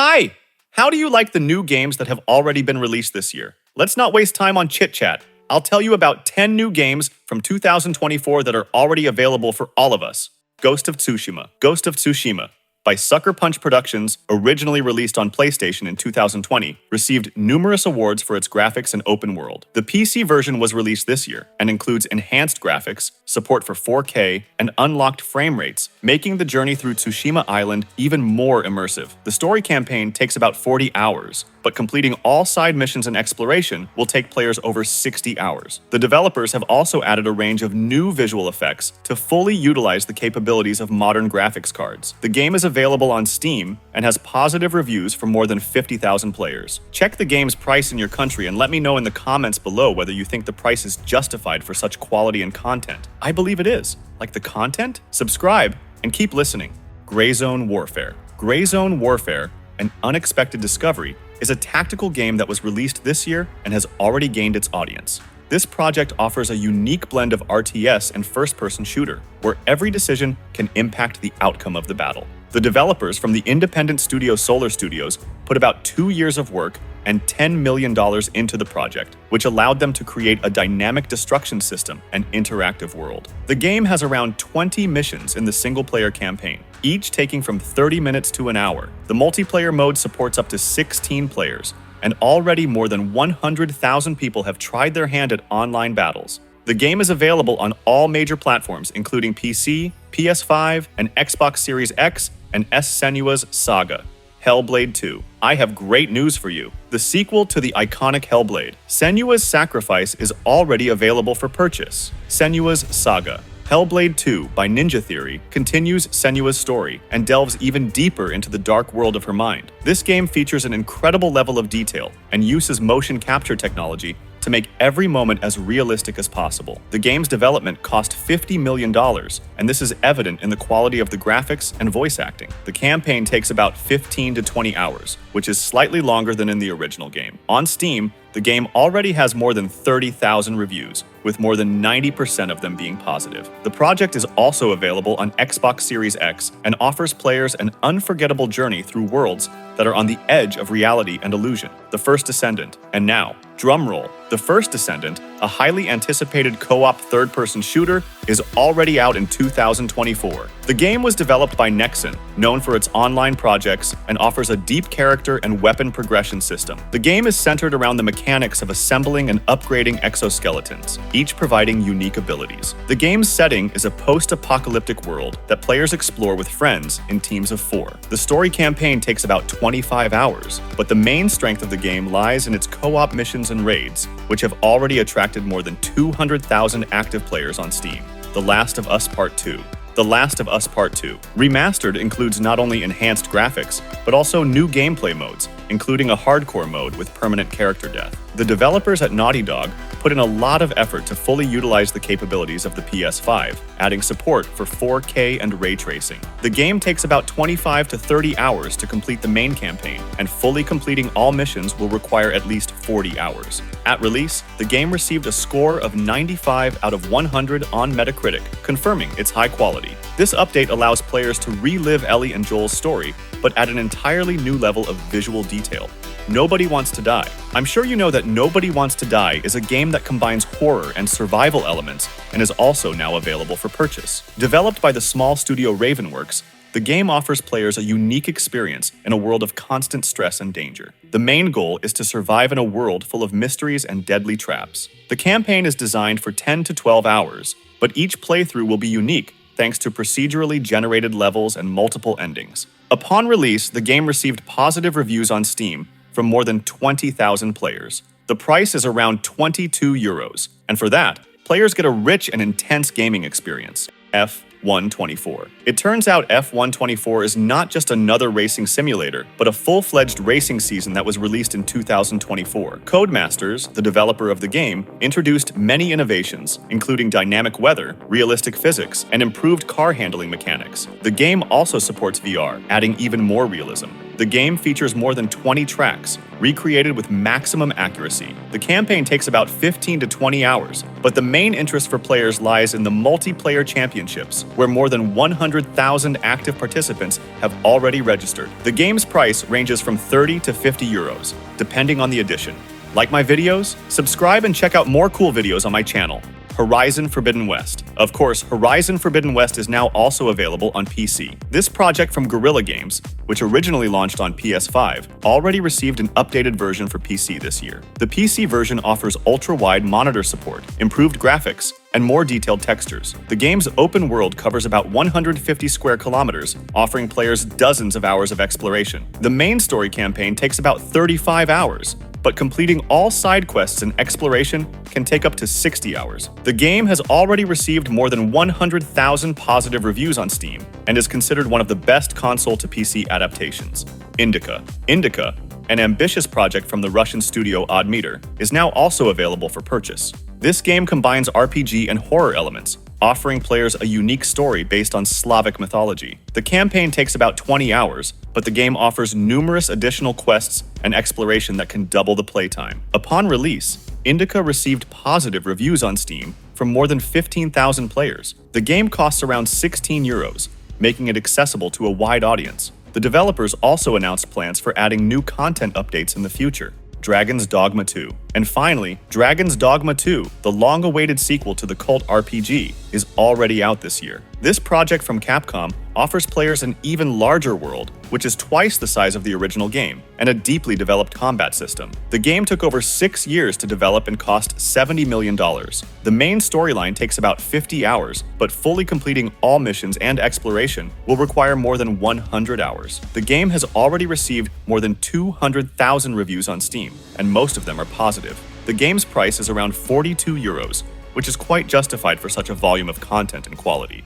Hi! How do you like the new games that have already been released this year? Let's not waste time on chit-chat. I'll tell you about 10 new games from 2024 that are already available for all of us. Ghost of Tsushima, by Sucker Punch Productions, originally released on PlayStation in 2020, received numerous awards for its graphics and open world. The PC version was released this year and includes enhanced graphics, support for 4K, and unlocked frame rates, making the journey through Tsushima Island even more immersive. The story campaign takes about 40 hours, but completing all side missions and exploration will take players over 60 hours. The developers have also added a range of new visual effects to fully utilize the capabilities of modern graphics cards. The game is available on Steam and has positive reviews from more than 50,000 players. Check the game's price in your country and let me know in the comments below whether you think the price is justified for such quality and content. I believe it is. Like the content? Subscribe and keep listening. Gray Zone Warfare. Gray Zone Warfare, an unexpected discovery, is a tactical game that was released this year and has already gained its audience. This project offers a unique blend of RTS and first-person shooter, where every decision can impact the outcome of the battle. The developers from the independent studio Solar Studios put about 2 years of work and $10 million into the project, which allowed them to create a dynamic destruction system and interactive world. The game has around 20 missions in the single-player campaign, each taking from 30 minutes to an hour. The multiplayer mode supports up to 16 players, and already more than 100,000 people have tried their hand at online battles. The game is available on all major platforms, including PC, PS5, and Xbox Series X and S. Senua's Saga. Hellblade 2. I have great news for you. The sequel to the iconic Hellblade, Senua's Sacrifice, is already available for purchase. Senua's Saga. Hellblade 2 by Ninja Theory continues Senua's story and delves even deeper into the dark world of her mind. This game features an incredible level of detail and uses motion capture technology to make every moment as realistic as possible. The game's development cost $50 million, and this is evident in the quality of the graphics and voice acting. The campaign takes about 15 to 20 hours, which is slightly longer than in the original game. On Steam, the game already has more than 30,000 reviews, with more than 90% of them being positive. The project is also available on Xbox Series X and offers players an unforgettable journey through worlds that are on the edge of reality and illusion. The First Descendant. And now, drumroll, The First Descendant, a highly anticipated co-op third-person shooter, is already out in 2024. The game was developed by Nexon, known for its online projects, and offers a deep character and weapon progression system. The game is centered around the mechanics of assembling and upgrading exoskeletons, each providing unique abilities. The game's setting is a post-apocalyptic world that players explore with friends in teams of 4. The story campaign takes about 25 hours, but the main strength of the game lies in its co-op missions and raids, which have already attracted more than 200,000 active players on Steam. The Last of Us Part 2. The Last of Us Part 2. Remastered includes not only enhanced graphics, but also new gameplay modes, including a hardcore mode with permanent character death. The developers at Naughty Dog put in a lot of effort to fully utilize the capabilities of the PS5, adding support for 4K and ray tracing. The game takes about 25 to 30 hours to complete the main campaign, and fully completing all missions will require at least 40 hours. At release, the game received a score of 95 out of 100 on Metacritic, confirming its high quality. This update allows players to relive Ellie and Joel's story, but at an entirely new level of visual detail. Nobody Wants to Die. I'm sure you know that Nobody Wants to Die is a game that combines horror and survival elements and is also now available for purchase. Developed by the small studio Ravenworks, the game offers players a unique experience in a world of constant stress and danger. The main goal is to survive in a world full of mysteries and deadly traps. The campaign is designed for 10 to 12 hours, but each playthrough will be unique thanks to procedurally generated levels and multiple endings. Upon release, the game received positive reviews on Steam from more than 20,000 players. The price is around €22, and for that, players get a rich and intense gaming experience. F124. It turns out F124 is not just another racing simulator, but a full-fledged racing season that was released in 2024. Codemasters, the developer of the game, introduced many innovations, including dynamic weather, realistic physics, and improved car handling mechanics. The game also supports VR, adding even more realism. The game features more than 20 tracks, recreated with maximum accuracy. The campaign takes about 15 to 20 hours, but the main interest for players lies in the multiplayer championships, where more than 100,000 active participants have already registered. The game's price ranges from 30 to 50 euros, depending on the edition. Like my videos? Subscribe and check out more cool videos on my channel. Horizon Forbidden West. Of course, Horizon Forbidden West is now also available on PC. This project from Guerrilla Games, which originally launched on PS5, already received an updated version for PC this year. The PC version offers ultra-wide monitor support, improved graphics, and more detailed textures. The game's open world covers about 150 square kilometers, offering players dozens of hours of exploration. The main story campaign takes about 35 hours, but completing all side quests and exploration can take up to 60 hours. The game has already received more than 100,000 positive reviews on Steam and is considered one of the best console-to-PC adaptations. Indika. Indika, an ambitious project from the Russian studio Odd Meter, is now also available for purchase. This game combines RPG and horror elements, offering players a unique story based on Slavic mythology. The campaign takes about 20 hours, but the game offers numerous additional quests and exploration that can double the playtime. Upon release, Indika received positive reviews on Steam from more than 15,000 players. The game costs around 16 euros, making it accessible to a wide audience. The developers also announced plans for adding new content updates in the future. Dragon's Dogma 2. And finally, Dragon's Dogma 2, the long-awaited sequel to the cult RPG, is already out this year. This project from Capcom offers players an even larger world, which is twice the size of the original game, and a deeply developed combat system. The game took over 6 years to develop and cost $70 million. The main storyline takes about 50 hours, but fully completing all missions and exploration will require more than 100 hours. The game has already received more than 200,000 reviews on Steam, and most of them are positive. The game's price is around 42 euros, which is quite justified for such a volume of content and quality.